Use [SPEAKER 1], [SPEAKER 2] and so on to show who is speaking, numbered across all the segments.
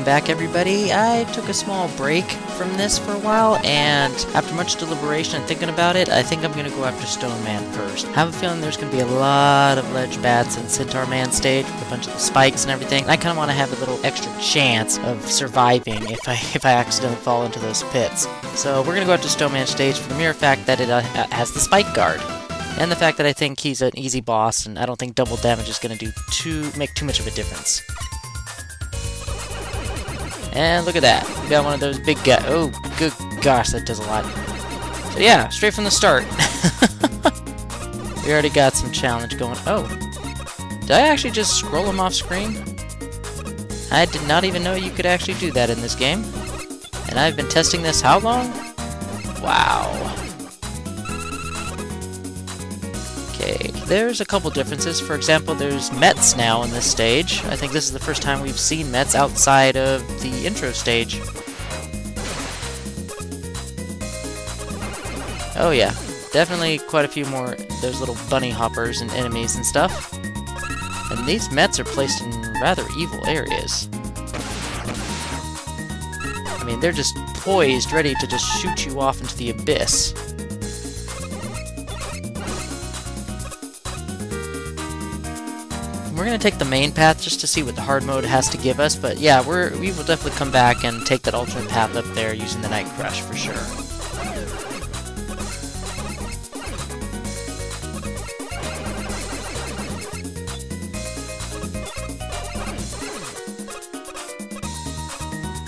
[SPEAKER 1] welcome back everybody. I took a small break from this for a while, and after much deliberation and thinking about it, I think I'm going to go after Stone Man first. I have a feeling there's going to be a lot of ledge bats in Centaur Man stage with a bunch of the spikes and everything. And I kind of want to have a little extra chance of surviving if I accidentally fall into those pits. So we're going to go after Stone Man stage for the mere fact that it has the spike guard. And the fact that I think he's an easy boss, and I don't think double damage is going to make too much of a difference. And look at that. We got one of those big guys. Oh, good gosh, that does a lot. So yeah, straight from the start. We already got some challenge going. Oh, did I actually just scroll him off screen? I did not even know you could actually do that in this game. And I've been testing this how long? Wow. Okay, there's a couple differences. For example, there's Mets now in this stage. I think this is the first time we've seen Mets outside of the intro stage. Oh yeah, definitely quite a few more those little bunny hoppers and enemies and stuff. And these Mets are placed in rather evil areas. I mean, they're just poised, ready to just shoot you off into the abyss. We're going to take the main path just to see what the hard mode has to give us, but yeah, we will definitely come back and take that alternate path up there using the Night Crush for sure.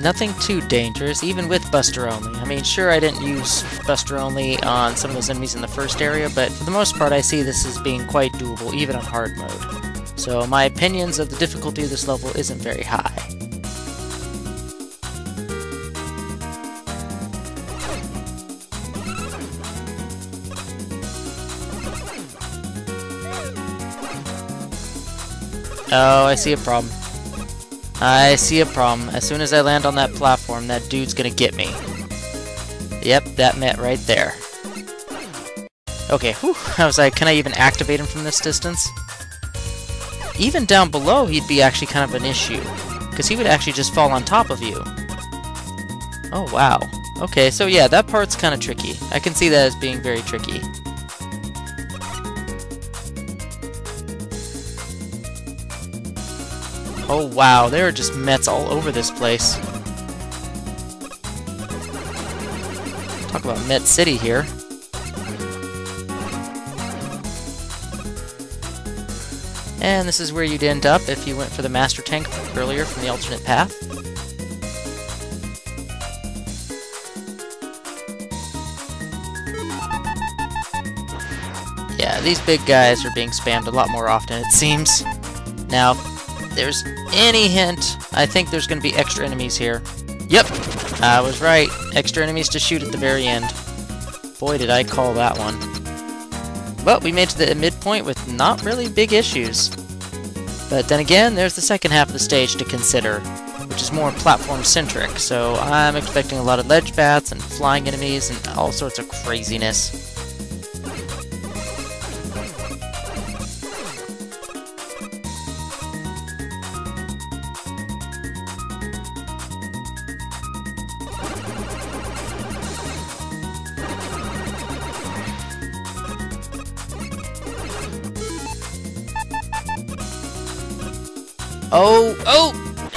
[SPEAKER 1] Nothing too dangerous, even with Buster Only. I mean, sure, I didn't use Buster Only on some of those enemies in the first area, but for the most part I see this as being quite doable, even on hard mode. So my opinions of the difficulty of this level isn't very high. Oh, I see a problem. I see a problem. As soon as I land on that platform, that dude's gonna get me. Yep, that met right there. Okay, whew. I was like, can I even activate him from this distance? Even down below, he'd be actually kind of an issue, because he would actually just fall on top of you. Oh, wow. Okay, so yeah, that part's kind of tricky. I can see that as being very tricky. Oh, wow, there are just Mets all over this place. Talk about Met City here. And this is where you'd end up if you went for the Master Tank earlier from the alternate path. Yeah, these big guys are being spammed a lot more often, it seems. Now, if there's any hint, I think there's going to be extra enemies here. Yep, I was right. Extra enemies to shoot at the very end. Boy, did I call that one. But we made it to the midpoint with not really big issues. But then again, there's the second half of the stage to consider, which is more platform-centric, so I'm expecting a lot of ledge bats and flying enemies and all sorts of craziness.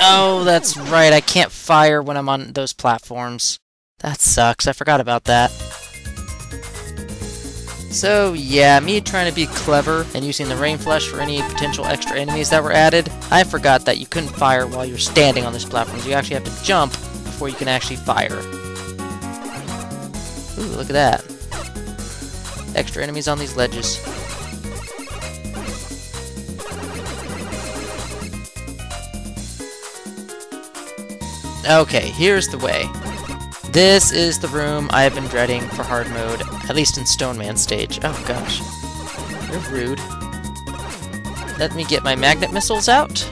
[SPEAKER 1] Oh, that's right, I can't fire when I'm on those platforms. That sucks, I forgot about that. So yeah, me trying to be clever and using the Rain Flush for any potential extra enemies that were added, I forgot that you couldn't fire while you're standing on these platforms. You actually have to jump before you can actually fire. Ooh, look at that. Extra enemies on these ledges. Okay, here's the way. This is the room I have been dreading for hard mode, at least in Stone Man stage. Oh gosh. You're rude. Let me get my magnet missiles out.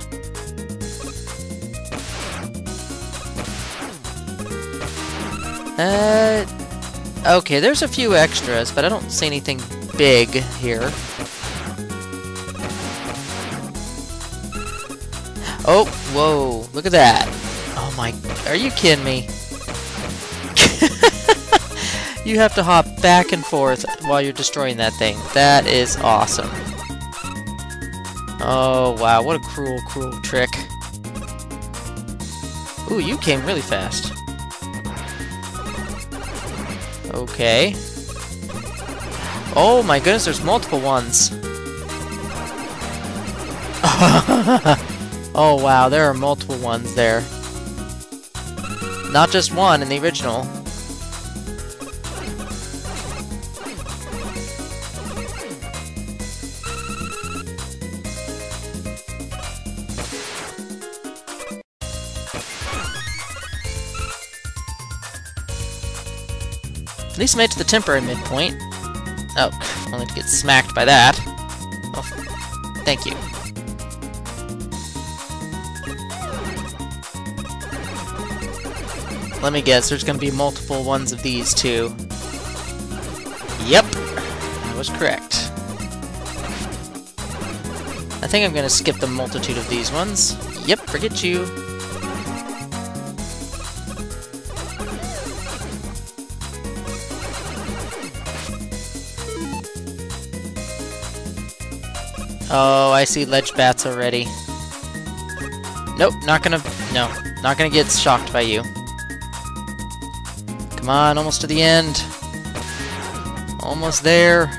[SPEAKER 1] Okay, there's a few extras, but I don't see anything big here. Oh, whoa, look at that. Oh my... Are you kidding me? You have to hop back and forth while you're destroying that thing. That is awesome. Oh, wow. What a cruel, cruel trick. Ooh, you came really fast. Okay. Oh my goodness, there's multiple ones. Oh wow, there are multiple ones there. Not just one in the original. At least made it to the temporary midpoint. Oh, only to get smacked by that. Oh, thank you. Let me guess, there's gonna be multiple ones of these too. Yep, I was correct. I think I'm gonna skip the multitude of these ones. Yep, forget you. Oh, I see ledge bats already. Nope, not gonna get shocked by you. Come on, almost to the end. Almost there.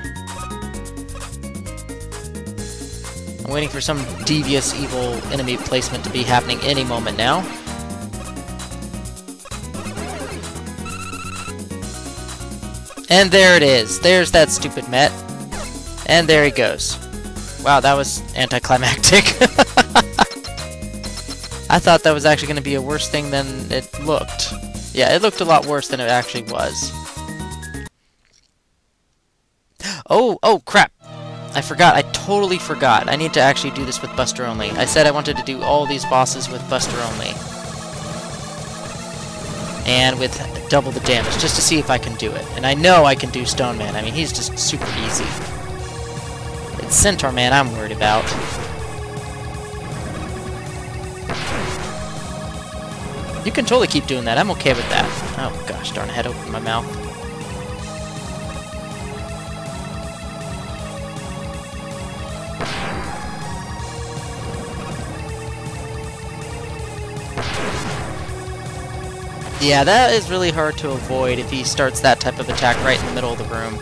[SPEAKER 1] I'm waiting for some devious, evil enemy placement to be happening any moment now. And there it is. There's that stupid Met. And there he goes. Wow, that was anticlimactic. I thought that was actually going to be a worse thing than it looked. Yeah, it looked a lot worse than it actually was. Oh, crap. I forgot. I totally forgot. I need to actually do this with Buster only. I said I wanted to do all these bosses with Buster only. And with double the damage, just to see if I can do it. And I know I can do Stone Man. I mean, he's just super easy. It's Centaur Man I'm worried about. You can totally keep doing that. I'm okay with that. Oh gosh, darn, I had to open my mouth. Yeah, that is really hard to avoid if he starts that type of attack right in the middle of the room.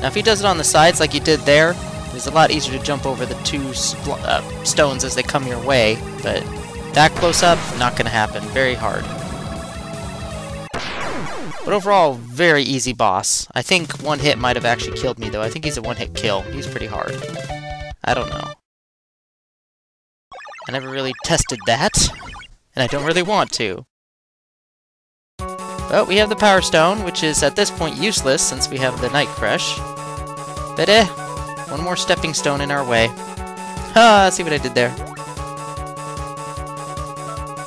[SPEAKER 1] Now if he does it on the sides like he did there, it's a lot easier to jump over the two stones as they come your way, but that close up, not going to happen. Very hard. But overall, very easy boss. I think one hit might have actually killed me, though. I think he's a one-hit kill. He's pretty hard. I don't know. I never really tested that, and I don't really want to. But we have the Power Stone, which is at this point useless since we have the Night Crush. But one more stepping stone in our way. Ha! See what I did there.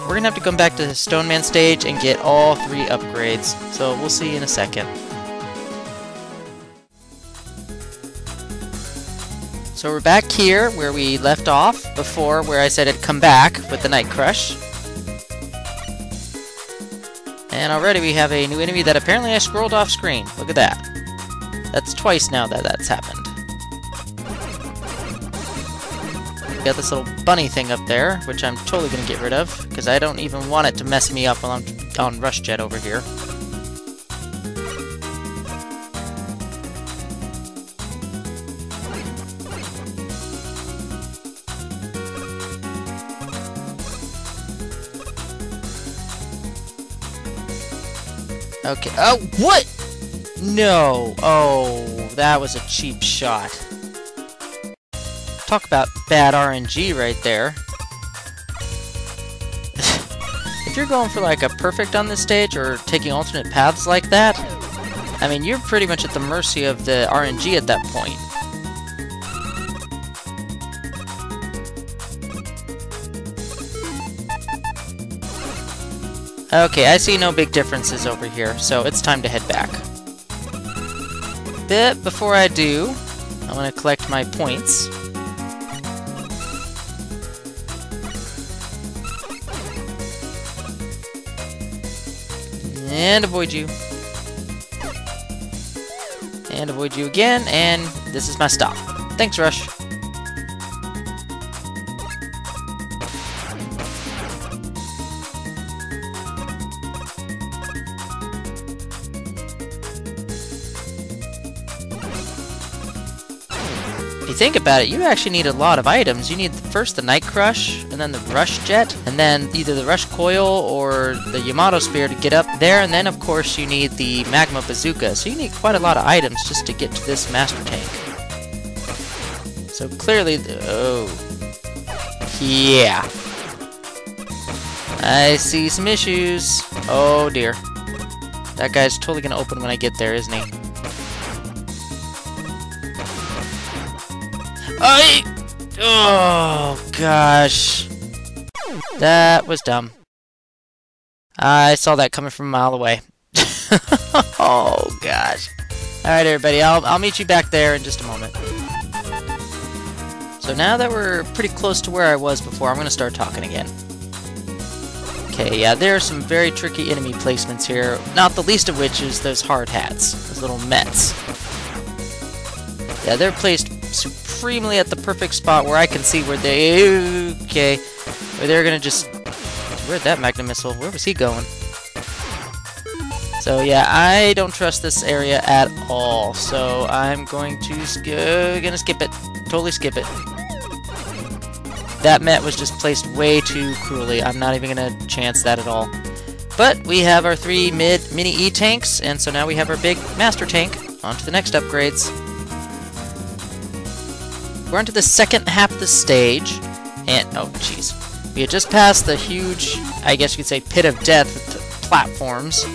[SPEAKER 1] We're gonna have to come back to the Stone Man stage and get all 3 upgrades, so we'll see in a second. So we're back here where we left off before, where I said I'd come back with the Night Crush. And already we have a new enemy that apparently I scrolled off screen. Look at that. That's twice now that that's happened. Got this little bunny thing up there, which I'm totally going to get rid of, because I don't even want it to mess me up while I'm on Rush Jet over here. Okay. Oh, what? No. Oh, that was a cheap shot. Talk about bad RNG right there. If you're going for like a perfect on this stage or taking alternate paths like that, I mean, you're pretty much at the mercy of the RNG at that point. Okay, I see no big differences over here, so it's time to head back. But before I do, I want to collect my points. And avoid you. And avoid you again, and this is my stop. Thanks, Rush. If you think about it, you actually need a lot of items. You need first the Night Crush, and then the Rush Jet, and then either the Rush Coil or the Yamato Spear to get up there, and then of course you need the Magma Bazooka. So you need quite a lot of items just to get to this Master Tank. So clearly, oh, yeah. I see some issues. Oh dear. That guy's totally gonna open when I get there, isn't he? Oh, gosh. That was dumb. I saw that coming from a mile away. Oh, gosh. Alright, everybody. I'll meet you back there in just a moment. So now that we're pretty close to where I was before, I'm going to start talking again. Okay, yeah, there are some very tricky enemy placements here, not the least of which is those hard hats, those little Mets. Yeah, they're placed supremely at the perfect spot where I can see where they... Okay. Where they're gonna just... Where'd that Magnum Missile? Where was he going? So yeah, I don't trust this area at all. So I'm going to skip it. Totally skip it. That Met was just placed way too cruelly. I'm not even gonna chance that at all. But we have our 3 mini E-tanks, and so now we have our big Master Tank. On to the next upgrades. We're on to the second half of the stage, and, oh jeez. We had just passed the huge, I guess you could say, pit of death with the platforms.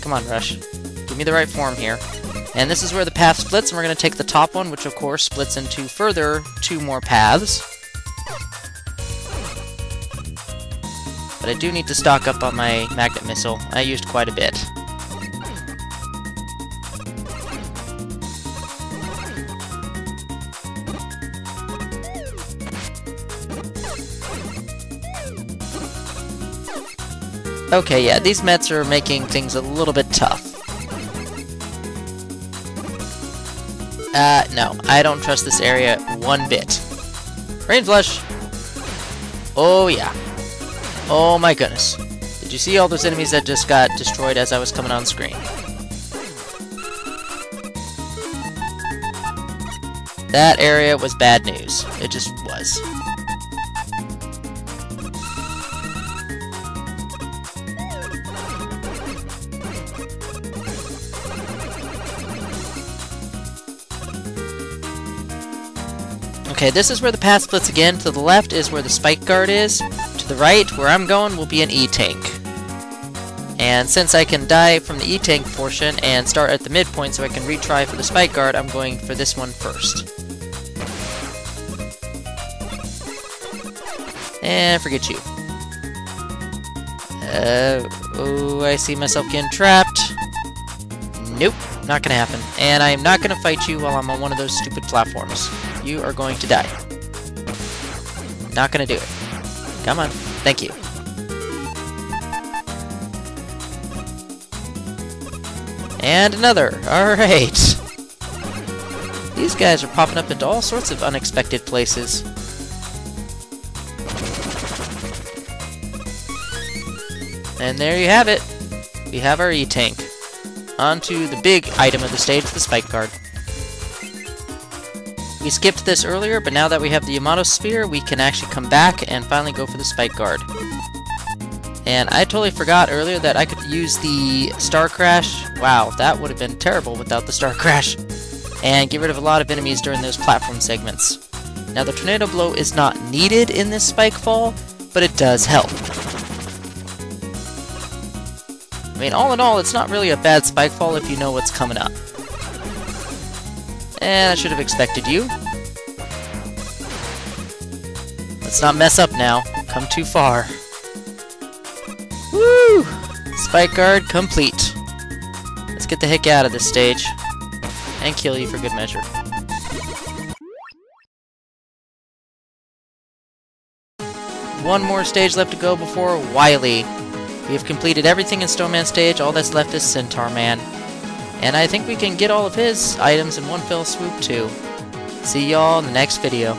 [SPEAKER 1] Come on, Rush. Give me the right form here. And this is where the path splits, and we're going to take the top one, which of course splits into further 2 more paths. But I do need to stock up on my magnet missile. I used quite a bit. Okay, yeah, these Mets are making things a little bit tough. No, I don't trust this area one bit. Rain Flush! Oh, yeah. Oh, my goodness. Did you see all those enemies that just got destroyed as I was coming on screen? That area was bad news. It just was. Okay, this is where the path splits again. To the left is where the spike guard is. To the right, where I'm going, will be an E-tank. And since I can die from the E-tank portion and start at the midpoint so I can retry for the spike guard, I'm going for this one first. And forget you. Oh, I see myself getting trapped. Nope, not gonna happen. And I am not gonna fight you while I'm on one of those stupid platforms. You are going to die. Not gonna do it. Come on. Thank you. And another. Alright. These guys are popping up into all sorts of unexpected places. And there you have it. We have our E-tank. On to the big item of the stage, the spike guard. We skipped this earlier, but now that we have the Yamato Spear, we can actually come back and finally go for the spike guard. And I totally forgot earlier that I could use the Star Crash. Wow, that would have been terrible without the Star Crash. And get rid of a lot of enemies during those platform segments. Now the Tornado Blow is not needed in this spike fall, but it does help. I mean, all in all, it's not really a bad spike fall if you know what's coming up. And I should have expected you. Let's not mess up now. Come too far. Woo! Spike guard complete. Let's get the heck out of this stage. And kill you for good measure. One more stage left to go before Wily. We have completed everything in Snowman stage. All that's left is Centaur Man. And I think we can get all of his items in one fell swoop too. See y'all in the next video.